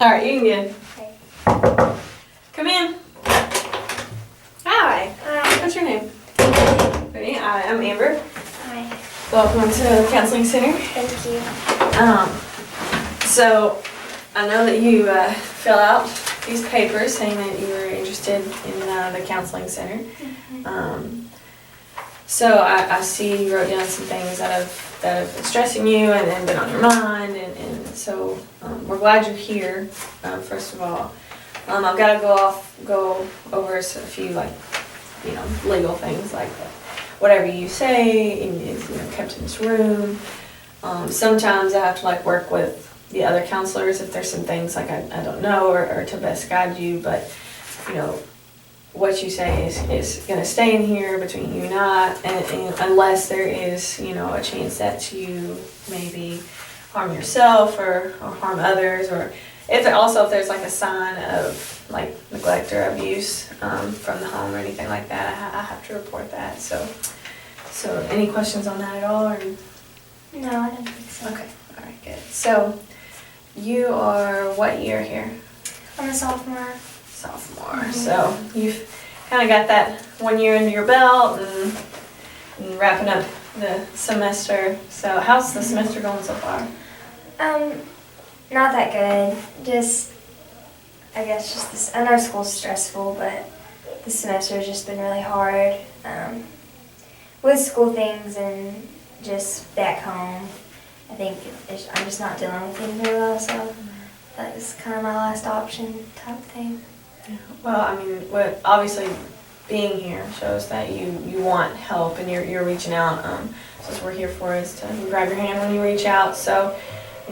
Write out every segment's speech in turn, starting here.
All right, you can get. Okay. Come in. Hi. Hi. What's your name? Brittany. I'm Amber. Hi. Welcome to the Counseling Center. Thank you. So I know that you fill out these papers saying that you were interested in the Counseling Center. So I see you wrote down some things that have been stressing you and been on your mind, and so we're glad you're here. First of all, I've got to go over a few legal things like that. Whatever you say is kept in this room. Sometimes I have to work with the other counselors if there's some things I don't know or to best guide you, but what you say is going to stay in here between you and I, and unless there is, a chance that you maybe harm yourself or harm others, or if there's a sign of neglect or abuse from the home or anything like that, I have to report that. So any questions on that at all? Or? No, I don't think so. Okay, all right, good. So you are what year here? I'm a sophomore. Sophomore. So you've kind of got that 1 year under your belt and wrapping up the semester. So how's the semester going so far? Not that good. I know school's stressful, but this semester has just been really hard. With school things and just back home, I think I'm just not dealing with things very well, so that was kind of my last option type thing. Yeah. Well, obviously being here shows that you want help and you're reaching out. So what we're here for is to grab your hand when you reach out. So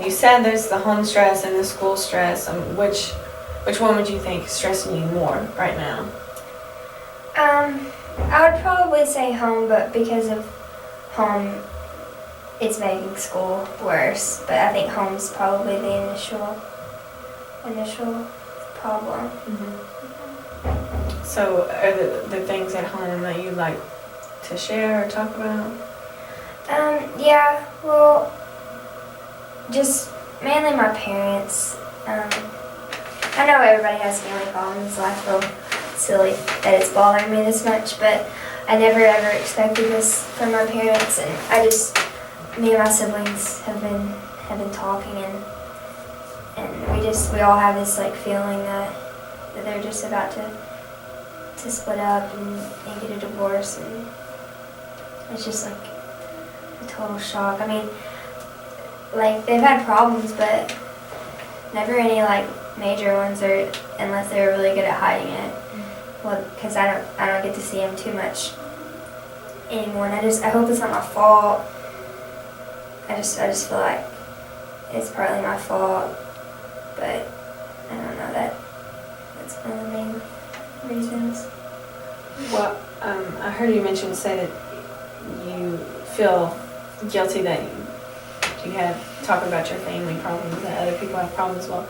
you said there's the home stress and the school stress. Which one would you think is stressing you more right now? I would probably say home, but because of home, it's making school worse. But I think home's probably the initial problem. So are the things at home that you'd like to share or talk about? Yeah, well, just mainly my parents. I know everybody has family problems, so I feel silly that it's bothering me this much, but I never ever expected this from my parents, and me and my siblings have been talking, and we all have this feeling that they're just about to split up and get a divorce, and it's just a total shock. I mean, they've had problems, but never any major ones, or unless they were really good at hiding it. Well, because I don't get to see them too much anymore, and I hope it's not my fault. I just feel like it's partly my fault, but I don't know, that's one of the main reasons. Well, I heard you say that you feel guilty that you have talked about your family problems, that other people have problems. Well,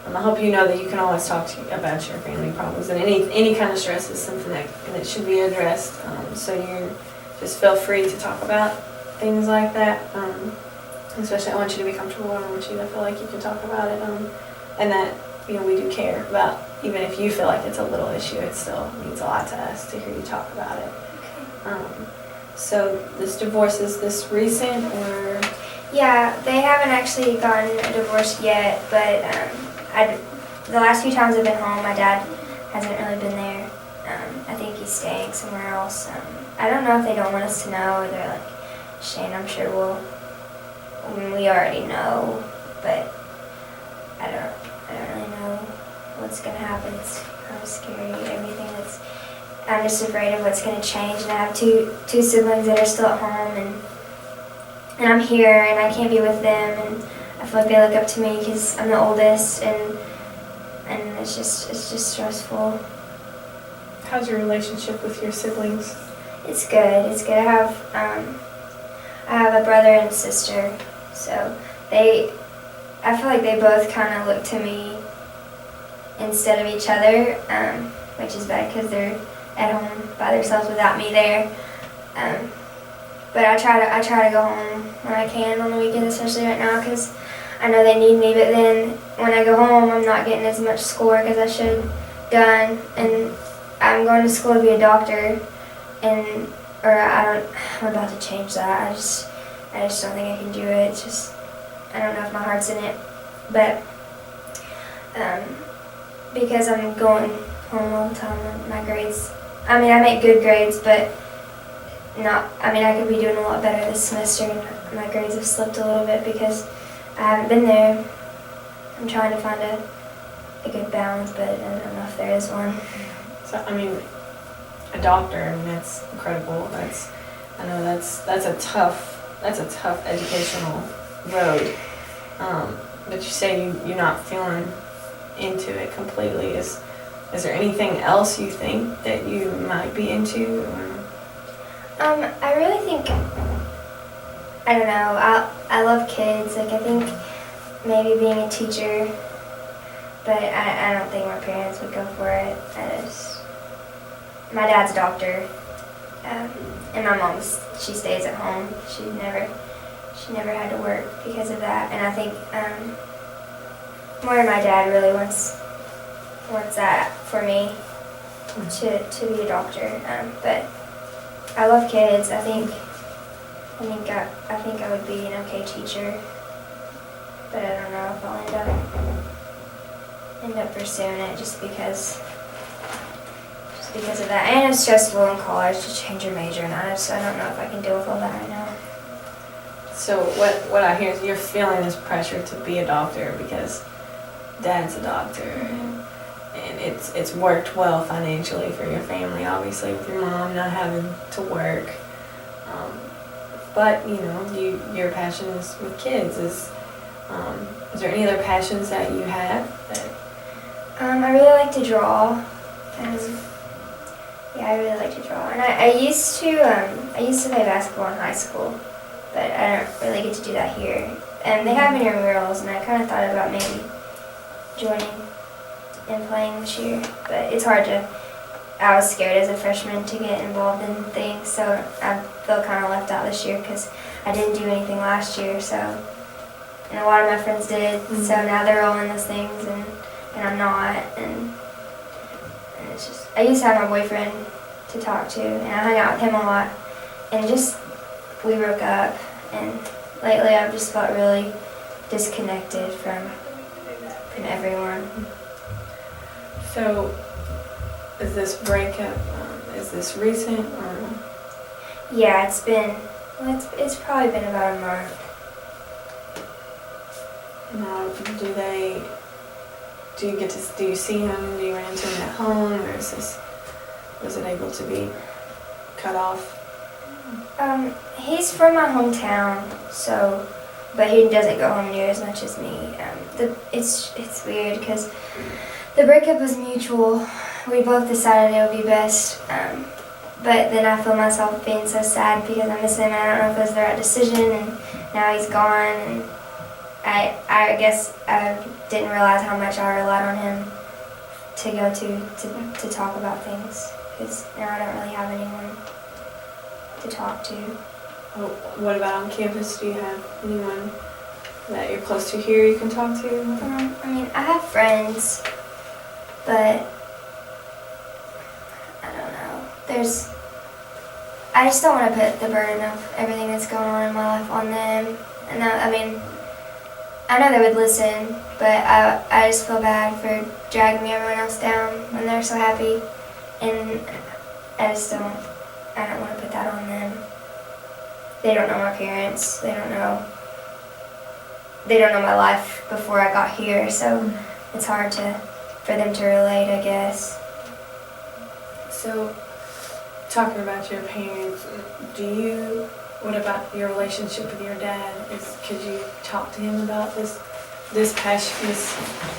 I hope you know that you can always talk about your family problems, and any kind of stress is something that should be addressed. So you just feel free to talk about things like that. Especially, I want you to be comfortable. I want you to feel like you can talk about it, and that we do care about. Even if you feel like it's a little issue, it still means a lot to us to hear you talk about it. Okay. So this divorce, is this recent or? Yeah, they haven't actually gotten a divorce yet, but the last few times I've been home, my dad hasn't really been there. I think he's staying somewhere else. I don't know if they don't want us to know, or they're Shane, I'm sure we already know, but I don't really know what's gonna happen. It's kind of scary, everything I'm just afraid of what's gonna change, and I have two siblings that are still at home, and I'm here, and I can't be with them, and I feel like they look up to me because I'm the oldest, and it's just stressful. How's your relationship with your siblings? It's good. It's good. I have a brother and a sister, so I feel like they both kind of look to me instead of each other, which is bad because they're at home by themselves without me there. But I try to go home when I can on the weekends, especially right now, because I know they need me, but then when I go home, I'm not getting as much schoolwork as I should done, and I'm going to school to be a doctor, and I'm about to change that. I just don't think I can do it. It's just, I don't know if my heart's in it, but because I'm going home all the time, my grades, I mean, I make good grades, but I could be doing a lot better this semester, and my grades have slipped a little bit because I haven't been there. I'm trying to find a good balance, but I don't know if there is one. So, I mean, a doctor, I mean, that's incredible. I know that's a tough educational road. But you say you're not feeling into it completely. Is there anything else you think that you might be into? Or? I really think, I don't know, I love kids. Like, I think maybe being a teacher, but I don't think my parents would go for it. My dad's a doctor, and my mom, she stays at home. She never had to work because of that, and I think more my dad really wants that for me to be a doctor. But I love kids. I think I would be an okay teacher, but I don't know if I'll end up pursuing it just because of that. And it's stressful in college to change your major, and I don't know if I can deal with all that right now. So what I hear is you're feeling this pressure to be a doctor because Dad's a doctor, and it's worked well financially for your family, obviously, with your mom not having to work. But your passion is with kids. Is there any other passions that you have? I really like to draw. I really like to draw, and I used to play basketball in high school, but I don't really get to do that here. And they have intramurals, and I kind of thought about maybe joining and playing this year, but it's hard to. I was scared as a freshman to get involved in things, so I feel kind of left out this year because I didn't do anything last year. So, and a lot of my friends did, so now they're all in those things, and I'm not, and it's just. I used to have my boyfriend to talk to, and I hung out with him a lot, and we broke up, and lately I've just felt really disconnected from everyone. So, is this breakup, is this recent, or? Yeah, it's probably been about a month. Now, do you see him, do you run into him at home, or was it able to be cut off? He's from my hometown, but he doesn't go home near as much as me. It's weird because the breakup was mutual. We both decided it would be best, but then I feel myself being so sad because I miss him, and I don't know if it was the right decision, and now he's gone, and I guess I didn't realize how much I relied on him to go to talk about things, because now I don't really have anyone to talk to. Well, what about on campus? Do you have anyone that you're close to here you can talk to? I mean, I have friends, but I don't know. I just don't want to put the burden of everything that's going on in my life on them. And I know they would listen, but I just feel bad for dragging everyone else down when they're so happy, and I don't want to put that on them. They don't know my parents. They don't know my life before I got here, so it's hard for them to relate, I guess. So, talking about your parents, what about your relationship with your dad? Could you talk to him about this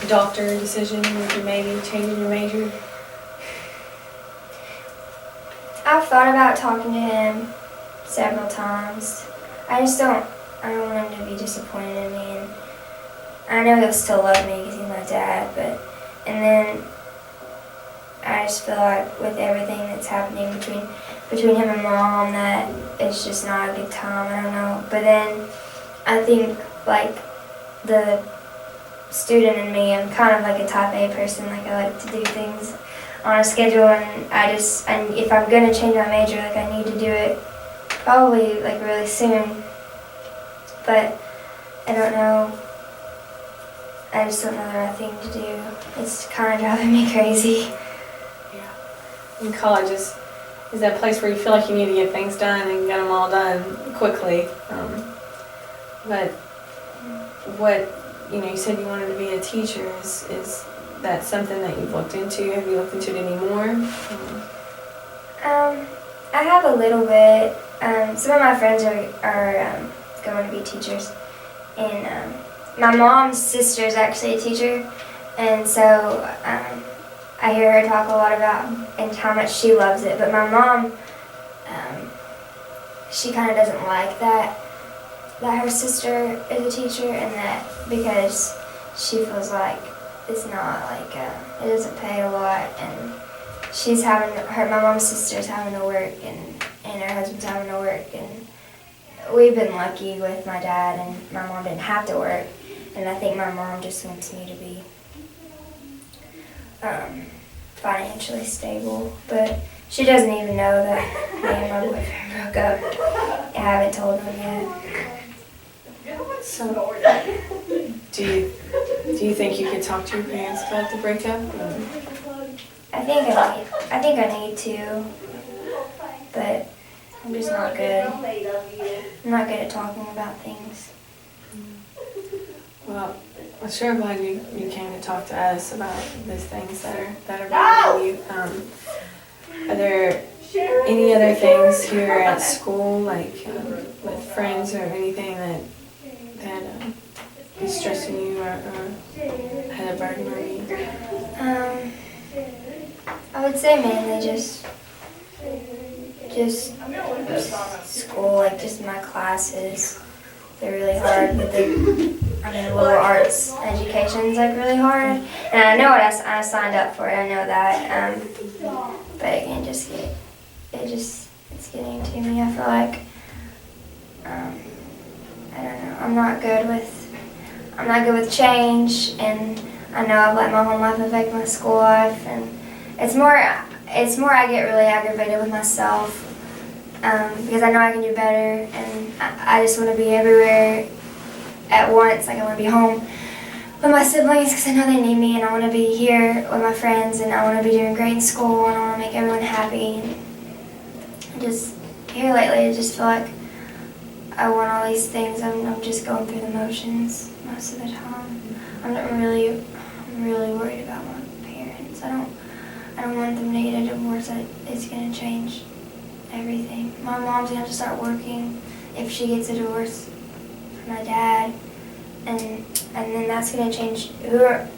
doctor decision with you maybe changing your major? I've thought about talking to him several times. I don't want him to be disappointed in me, and I know he'll still love me because he's my dad, and then I just feel like with everything that's happening between him and Mom, that it's just not a good time. I don't know. But then I think, like, the student in me. I'm kind of like a type A person. Like I like to do things on a schedule, and if I'm gonna change my major, like I need to do it probably like really soon. But I don't know. I just don't know the right thing to do. It's kind of driving me crazy. Yeah. And college is that place where you feel like you need to get things done and get them all done quickly. But what, you said you wanted to be a teacher. Is that something that you've looked into? Have you looked into it anymore? I have a little bit. Some of my friends are going to be teachers, and my mom's sister is actually a teacher, and so I hear her talk a lot about and how much she loves it. But my mom, she kind of doesn't like that her sister is a teacher, and that because she feels like it's not like it doesn't pay a lot, and my mom's sister's having to work, and her husband's having to work, and we've been lucky with my dad, and my mom didn't have to work, and I think my mom just wants me to be financially stable, but she doesn't even know that me and my boyfriend broke up. I haven't told her yet. So, do you think you could talk to your parents about the breakup? I think I need to, but I'm just not good. I'm not good at talking about things. Well, I'm sure glad you came to talk to us about these things that are bothering you. Are there any other things here at school, like with friends or anything that is stressing you or had a burden on you? I would say mainly just school, like just my classes. They're really hard, but liberal arts education's like really hard. And I know what I signed up for it, I know that. But it can just it's getting to me. I feel like, I don't know, I'm not good with change, and I know I've let my home life affect my school life, and it's more I get really aggravated with myself, because I know I can do better, and I just want to be everywhere at once. Like I want to be home with my siblings because I know they need me, and I want to be here with my friends, and I want to be doing great in school, and I want to make everyone happy. And just here lately, I just feel like I want all these things. I'm just going through the motions most of the time. I'm really worried about my parents. I don't want them to get a divorce. It's going to change everything. My mom's going to have to start working if she gets a divorce from my dad, and then that's going to change who are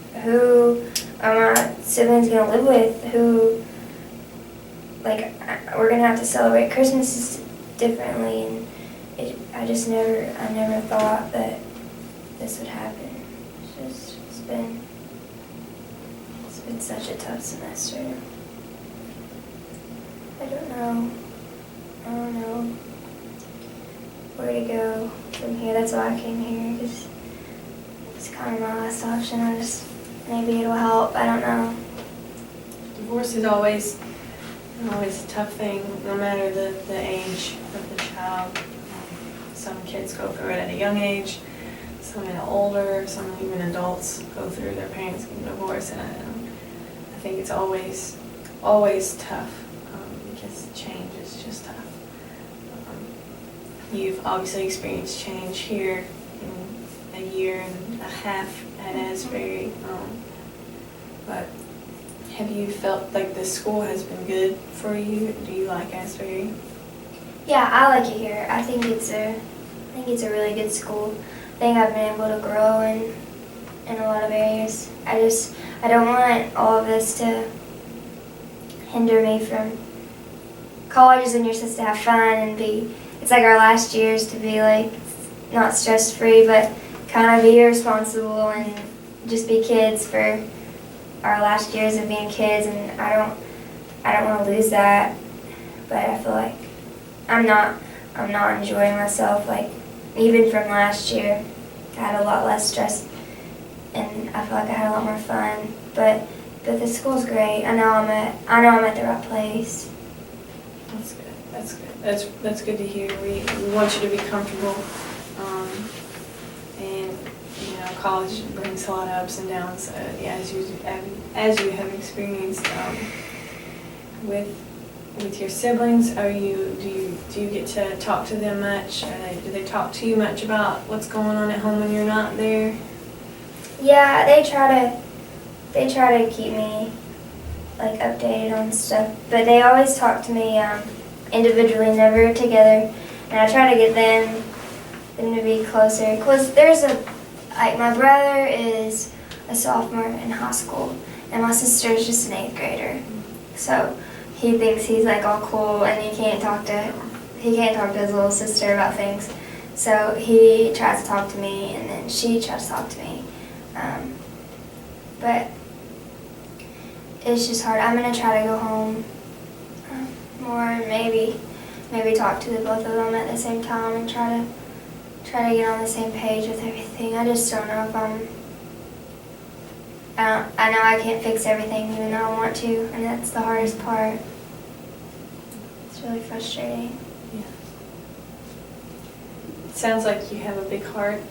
my siblings going to live with. Who, like, we're going to have to celebrate Christmas differently, and I never thought that this would happen. It's been such a tough semester. I don't know where to go from here. That's why I came here, because it's kind of my last option. Maybe it'll help. I don't know. Divorce is always a tough thing, no matter the age of the child. Some kids go through it at a young age, some at older, some even adults go through their parents getting divorced, and I think it's always tough, because change is just tough. You've obviously experienced change here in a year and a half at Asbury, but have you felt like the school has been good for you? Do you like Asbury? Yeah, I like it here. I think it's a really good school. I think I've been able to grow in a lot of areas. I don't want all of this to hinder me from college. And you're supposed to have fun and it's like our last years to be like not stress free, but kind of be irresponsible and just be kids for our last years of being kids. And I don't want to lose that, but I feel like I'm not enjoying myself, like even from last year. I had a lot less stress, and I feel like I had a lot more fun. But the school's great. I know I'm at the right place. That's good. That's good. That's good to hear. We want you to be comfortable, and you know, college brings a lot of ups and downs. Yeah, as you have experienced with your siblings. Do you get to talk to them much? Do they talk to you much about what's going on at home when you're not there? Yeah, they try to keep me like updated on stuff, but they always talk to me individually, never together. And I try to get them to be closer, because my brother is a sophomore in high school, and my sister is just an 8th grader. So he thinks he's like all cool, and he can't talk to his little sister about things. So he tries to talk to me, and then she tries to talk to me. But it's just hard. I'm gonna try to go home more, and maybe talk to the both of them at the same time, and try to get on the same page with everything. I just don't know if I know I can't fix everything, even though I want to, and that's the hardest part. It's really frustrating. Yeah. It sounds like you have a big heart,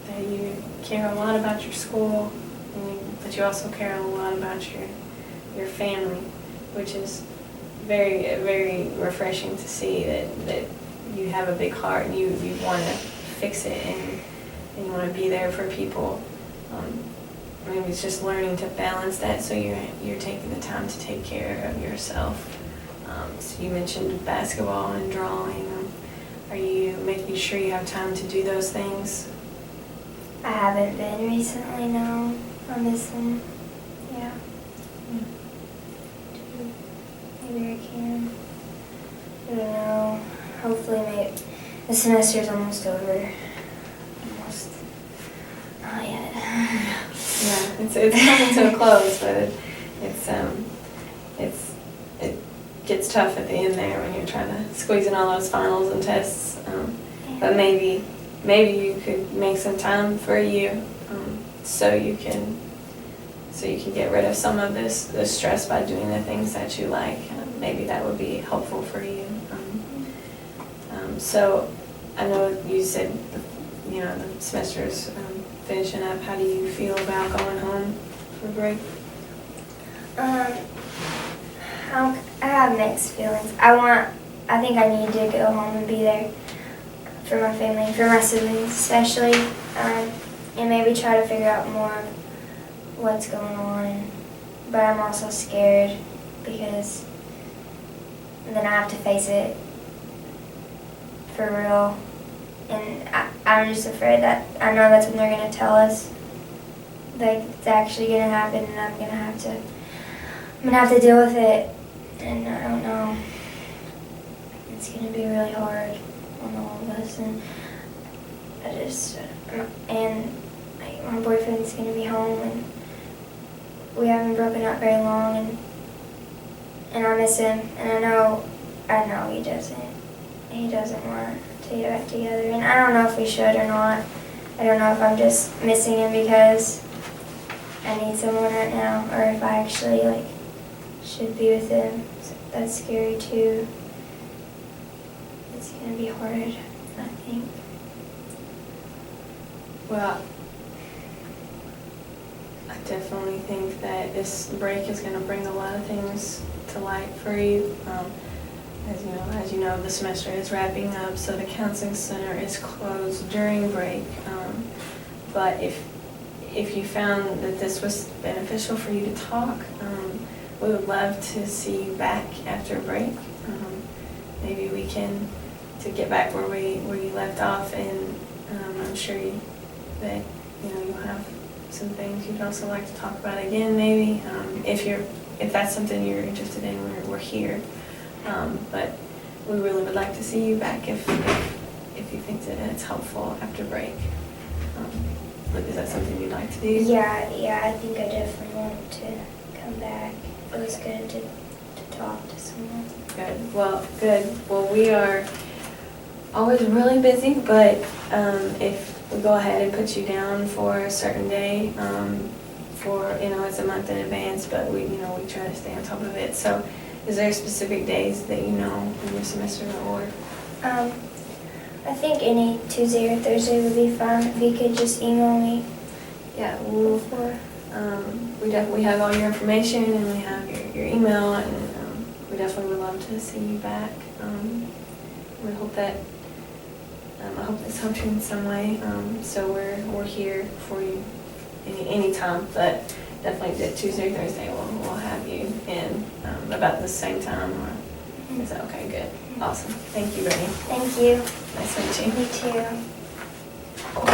that you care a lot about your school, but you also care a lot about your family, which is very, very refreshing to see that you have a big heart, and you want to fix it, and you want to be there for people. Maybe it's just learning to balance that, so you're taking the time to take care of yourself. So you mentioned basketball and drawing. Are you making sure you have time to do those things? I haven't been recently, no. I miss them. Yeah. Maybe I can. I don't know. Hopefully, the semester's almost over. Almost. Not yet. Yeah, it's coming to a close, but it gets tough at the end there when you're trying to squeeze in all those finals and tests. But maybe you could make some time for you, so you can get rid of some of this stress by doing the things that you like. Maybe that would be helpful for you. So I know you said the semester's finishing up. How do you feel about going home for break? I have mixed feelings. I think I need to go home and be there for my family, for my siblings especially, and maybe try to figure out more of what's going on. But I'm also scared, because then I have to face it for real. And I'm just afraid that I know that's when they're going to tell us, like, it's actually going to happen, and I'm going to have to deal with it. And I don't know. It's going to be really hard on all of us. And my boyfriend's going to be home, and we haven't broken up very long, and I miss him, and I know he doesn't want to get back together, and I don't know if we should or not. I don't know if I'm just missing him because I need someone right now, or if I actually should be with him. So that's scary too. It's gonna be hard, I think. Well, I definitely think that this break is going to bring a lot of things to light for you. As you know, the semester is wrapping up, so the counseling center is closed during break. But if you found that this was beneficial for you to talk, we would love to see you back after break. Maybe we can to get back where you left off, and I'm sure that you'll have some things you'd also like to talk about again. Maybe if that's something you're interested in, we're here. But we really would like to see you back if you think that it's helpful after break. Is that something you'd like to do? Yeah, I think I definitely want to come back. It was good to talk to someone. Good. Well, we are always really busy, but if we go ahead and put you down for a certain day, for, it's a month in advance, but we try to stay on top of it. So is there specific days that in your semester or? I think any Tuesday or Thursday would be fine if you could just email me. Yeah, before. We have all your information and we have your email, and we definitely would love to see you back. We hope that I hope this helps you in some way. So we're here for you anytime, but definitely that Tuesday, Thursday we'll have you in about the same time. Or is that okay? Good, awesome. Thank you, Brittany. Thank you. Nice to meet you. You too.